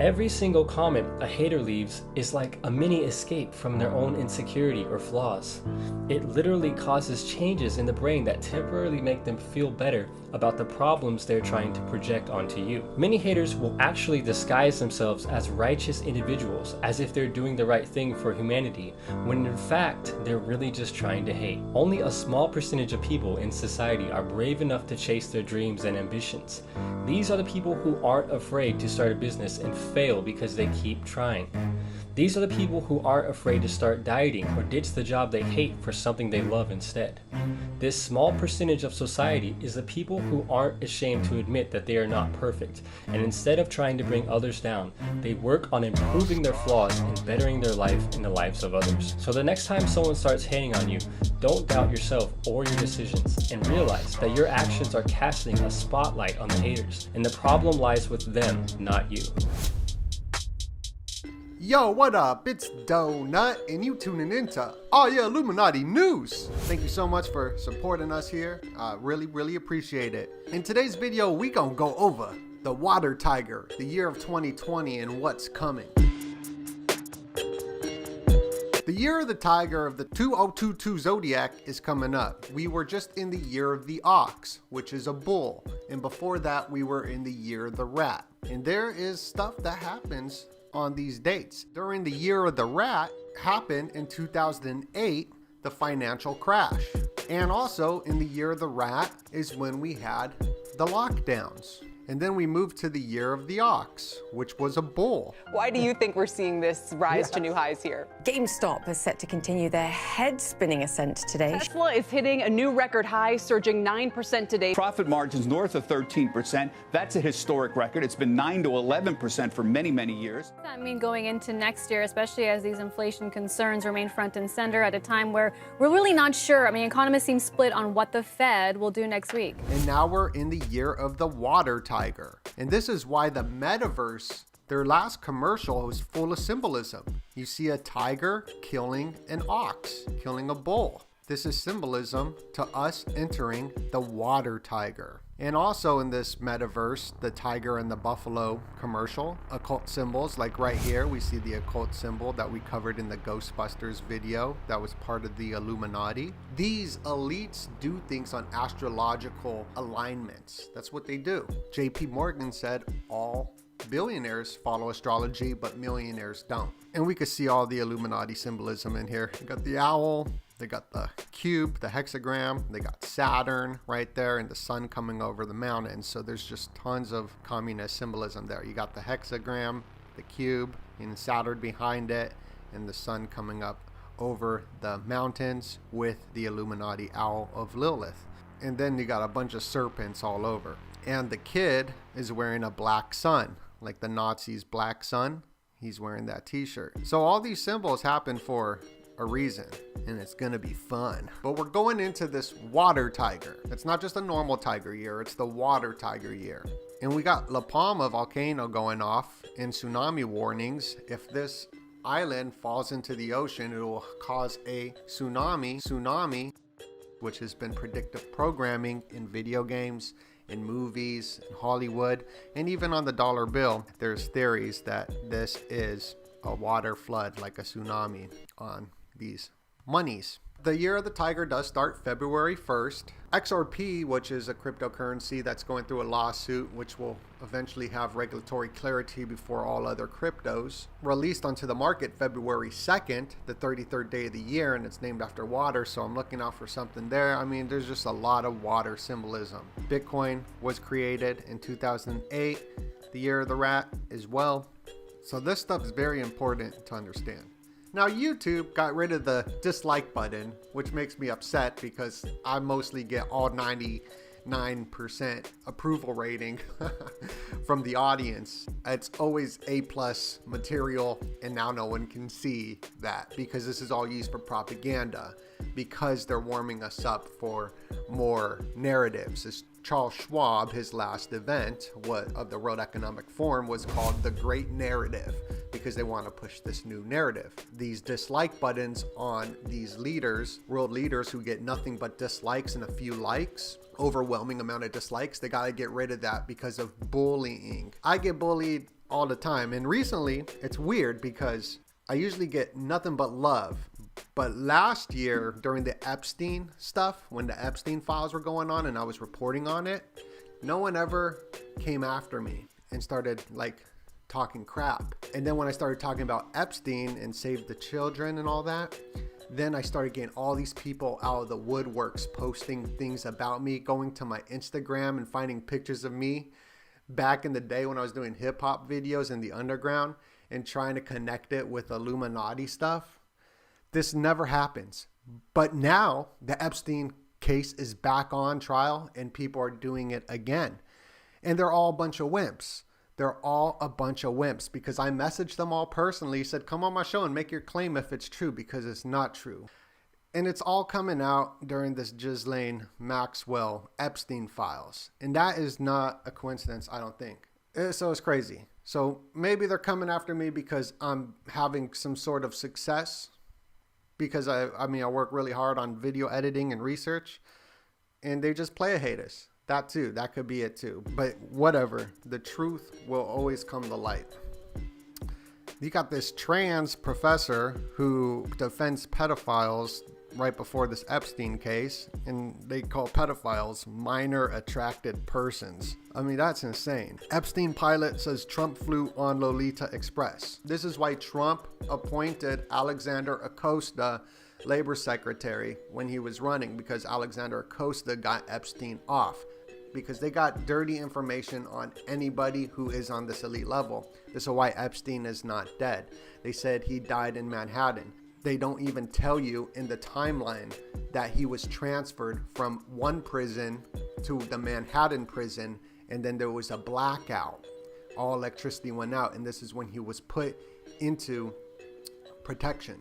Every single comment a hater leaves is like a mini escape from their own insecurity or flaws. It literally causes changes in the brain that temporarily make them feel better about the problems they're trying to project onto you. Many haters will actually disguise themselves as righteous individuals, as if they're doing the right thing for humanity, when in fact they're really just trying to hate. Only a small percentage of people in society are brave enough to chase their dreams and ambitions. These are the people who aren't afraid to start a business and fail because they keep trying. These are the people who aren't afraid to start dieting or ditch the job they hate for something they love instead. This small percentage of society is the people who aren't ashamed to admit that they are not perfect, and instead of trying to bring others down, they work on improving their flaws and bettering their life and the lives of others. So the next time someone starts hating on you, don't doubt yourself or your decisions, and realize that your actions are casting a spotlight on the haters, and the problem lies with them, not you. Yo, what up? It's Donut, and you tuning into All Your Illuminati News. Thank you so much for supporting us here. Really appreciate it. In today's video, we gonna go over the water tiger, the year of 2020, and what's coming. The year of the tiger of the 2022 zodiac is coming up. We were just in the year of the ox, which is a bull, and before that we were in the year of the rat. And there is stuff that happens on these dates. During the year of the rat happened in 2008, the financial crash. And also in the year of the rat is when we had the lockdowns. And then we moved to the year of the ox, which was a bull. Why do you think we're seeing this rise to new highs here? GameStop is set to continue their head-spinning ascent today. Tesla is hitting a new record high, surging 9% today. Profit margins north of 13%. That's a historic record. It's been 9 to 11% for many years. What does that mean going into next year, especially as these inflation concerns remain front and center at a time where we're really not sure? I mean, economists seem split on what the Fed will do next week. And now we're in the year of the water tiger. And this is why the metaverse, their last commercial, was full of symbolism. You see a tiger killing an ox, killing a bull. This is symbolism to us entering the water tiger. And also in this metaverse, the tiger and the buffalo commercial, occult symbols, like right here, we see the occult symbol that we covered in the Ghostbusters video that was part of the Illuminati. These elites do things on astrological alignments. That's what they do. JP Morgan said all billionaires follow astrology, but millionaires don't. And we could see all the Illuminati symbolism in here. You got the owl, they got the cube, the hexagram, they got Saturn right there, and the sun coming over the mountains. So there's just tons of communist symbolism there. You got the hexagram, the cube, and Saturn behind it, and the sun coming up over the mountains with the Illuminati owl of Lilith. And then you got a bunch of serpents all over. And the kid is wearing a black sun, like the Nazis' black sun. He's wearing that t-shirt. So all these symbols happen for a reason, and it's gonna be fun. But we're going into this water tiger. It's not just a normal tiger year, it's the water tiger year. And we got La Palma volcano going off and tsunami warnings. If this island falls into the ocean, it will cause a tsunami, which has been predictive programming in video games, in movies, in Hollywood, and even on the dollar bill. There's theories that this is a water flood, like a tsunami, on these monies. The year of the tiger does start February 1st. XRP, which is a cryptocurrency that's going through a lawsuit, which will eventually have regulatory clarity before all other cryptos, released onto the market February 2nd, the 33rd day of the year, and it's named after water, so I'm looking out for something there. I mean, there's just a lot of water symbolism. Bitcoin was created in 2008, the year of the rat as well. So this stuff is very important to understand. Now, YouTube got rid of the dislike button, which makes me upset because I mostly get all 99% approval rating from the audience. It's always A+ material, and now no one can see that because this is all used for propaganda, because they're warming us up for more narratives. As Charles Schwab, his last event of the World Economic Forum was called The Great Narrative, because they want to push this new narrative. These dislike buttons on these leaders, world leaders who get nothing but dislikes and a few likes, overwhelming amount of dislikes, they got to get rid of that because of bullying. I get bullied all the time. And recently, it's weird because I usually get nothing but love. But last year, during the Epstein stuff, when the Epstein files were going on and I was reporting on it, no one ever came after me and started like talking crap. And then when I started talking about Epstein and Save the Children and all that, then I started getting all these people out of the woodworks posting things about me, going to my Instagram and finding pictures of me back in the day when I was doing hip hop videos in the underground and trying to connect it with Illuminati stuff. This never happens. But now the Epstein case is back on trial and people are doing it again. And they're all a bunch of wimps. They're all a bunch of wimps because I messaged them all personally, said, come on my show and make your claim if it's true, because it's not true. And it's all coming out during this Ghislaine Maxwell Epstein files. And that is not a coincidence, I don't think. So it's crazy. So maybe they're coming after me because I'm having some sort of success. Because I work really hard on video editing and research. And they just play a haters. That too. That could be it too. But whatever. The truth will always come to light. You got this trans professor who defends pedophiles right before this Epstein case, and they call pedophiles minor attracted persons. I mean, that's insane. Epstein pilot says Trump flew on Lolita Express. This is why Trump appointed Alexander Acosta labor secretary when he was running, because Alexander Acosta got Epstein off. Because they got dirty information on anybody who is on this elite level. This is why Epstein is not dead. They said he died in Manhattan. They don't even tell you in the timeline that he was transferred from one prison to the Manhattan prison, and then there was a blackout. All electricity went out, and this is when he was put into protection.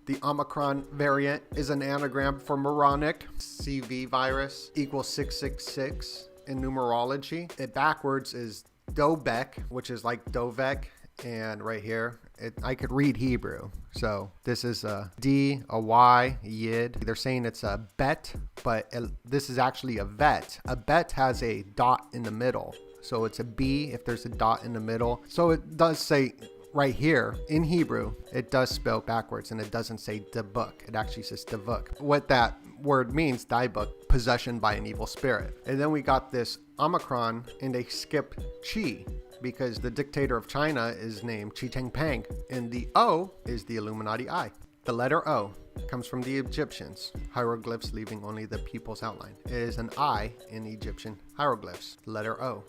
The Omicron variant is an anagram for moronic. CV virus equals 666 in numerology. It backwards is Dobek, which is like Dovek. And right here, I could read Hebrew. So this is a D, a Y, Yid. They're saying it's a bet, but this is actually a vet. A bet has a dot in the middle. So it's a B if there's a dot in the middle. So it does say right here in Hebrew, it does spell backwards and it doesn't say debuk. It actually says devuk. What that word means, daibuk, possession by an evil spirit. And then we got this Omicron and they skipped Chi, because the dictator of China is named Xi Jinping, and the O is the Illuminati I. The letter O comes from the Egyptians, hieroglyphs leaving only the people's outline. It is an I in Egyptian hieroglyphs, the letter O.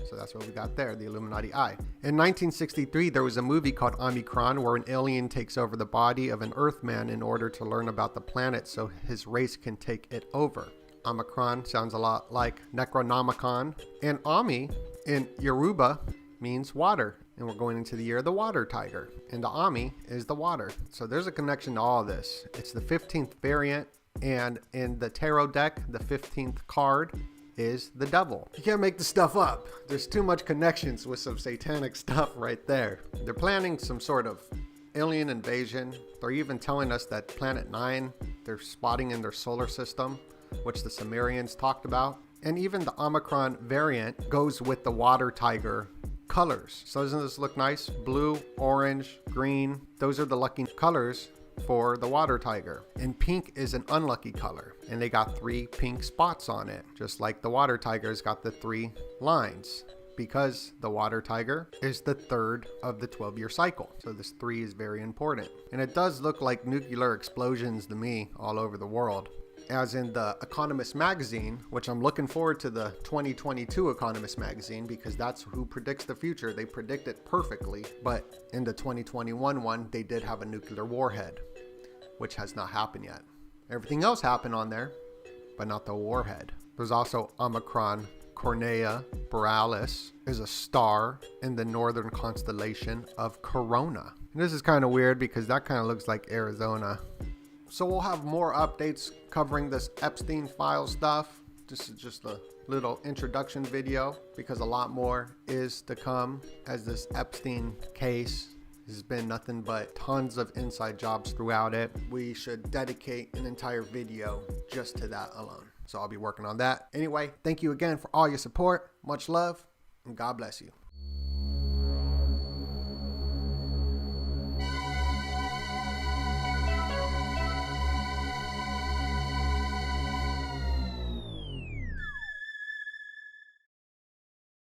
So that's what we got there, the Illuminati I. In 1963, there was a movie called Omicron where an alien takes over the body of an Earthman in order to learn about the planet so his race can take it over. Omicron sounds a lot like Necronomicon, and Ami in Yoruba means water, and we're going into the year of the water tiger, and the Ami is the water. So there's a connection to all this. It's the 15th variant, and in the tarot deck, the 15th card is the devil. You can't make this stuff up. There's too much connections with some satanic stuff right there. They're planning some sort of alien invasion. They're even telling us that Planet 9, they're spotting in their solar system, which the Sumerians talked about. And even the Omicron variant goes with the water tiger colors. So doesn't this look nice? Blue, orange, green. Those are the lucky colors for the water tiger. And pink is an unlucky color. And they got 3 pink spots on it, just like the water tiger's got the 3 lines, because the water tiger is the 3rd of the 12-year cycle. So this 3 is very important. And it does look like nuclear explosions to me all over the world. As in the Economist magazine, which I'm looking forward to the 2022 Economist magazine, because that's who predicts the future. They predict it perfectly. But in the 2021 one, they did have a nuclear warhead, which has not happened yet. Everything else happened on there, but not the warhead. There's also Omicron. Cornea Borealis is a star in the northern constellation of Corona. And this is kind of weird because that kind of looks like Arizona. So we'll have more updates covering this Epstein file stuff. This is just a little introduction video because a lot more is to come, as this Epstein case has been nothing but tons of inside jobs throughout it. We should dedicate an entire video just to that alone. So I'll be working on that. Anyway, thank you again for all your support. Much love, and God bless you.